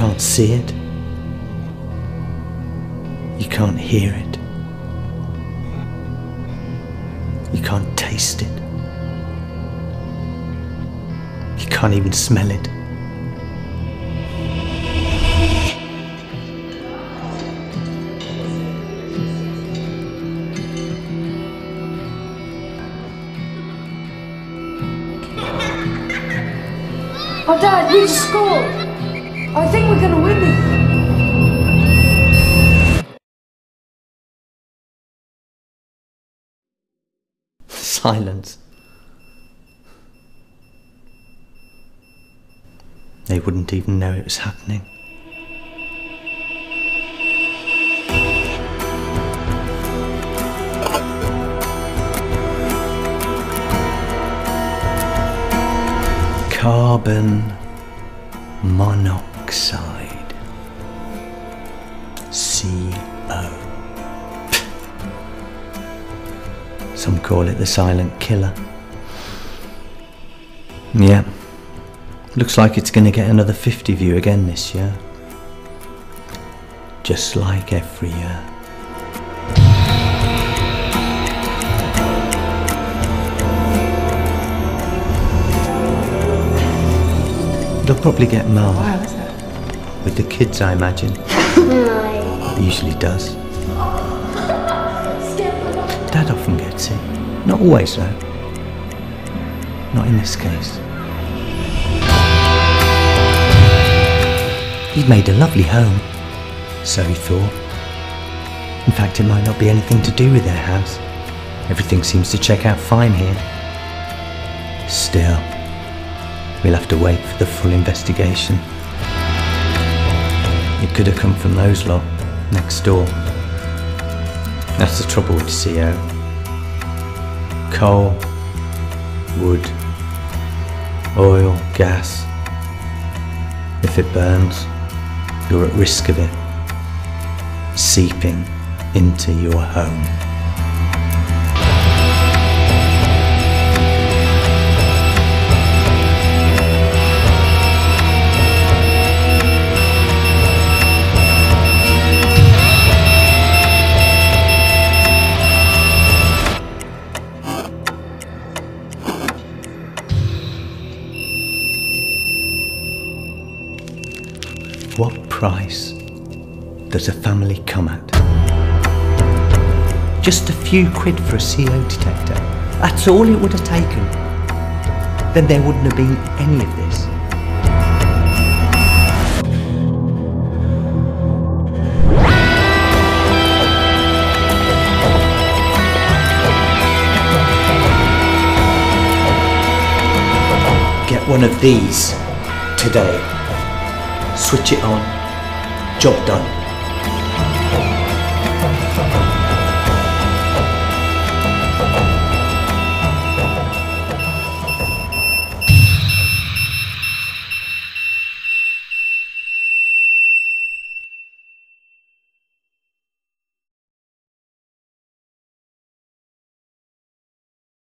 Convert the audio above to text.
can't see it. You can't hear it. You can't taste it. You can't even smell it. Oh, Dad, we just scored! I think we're gonna win this. Silence. They wouldn't even know it was happening. Carbon monoxide. CO. Some call it the silent killer. Yeah. Looks like it's going to get another 50 view again this year. Just like every year. They'll probably get marred. Wow, is it? With the kids, I imagine. No. It usually does. Dad often gets it. Not always though. Not in this case. He'd made a lovely home, so he thought. In fact, it might not be anything to do with their house. Everything seems to check out fine here. Still, we'll have to wait for the full investigation. It could have come from those lot next door. That's the trouble with CO. Coal, wood, oil, gas. If it burns, you're at risk of it seeping into your home. What price does a family come at? Just a few quid for a CO detector. That's all it would have taken. Then there wouldn't have been any of this. Get one of these today. Switch it on. Job done.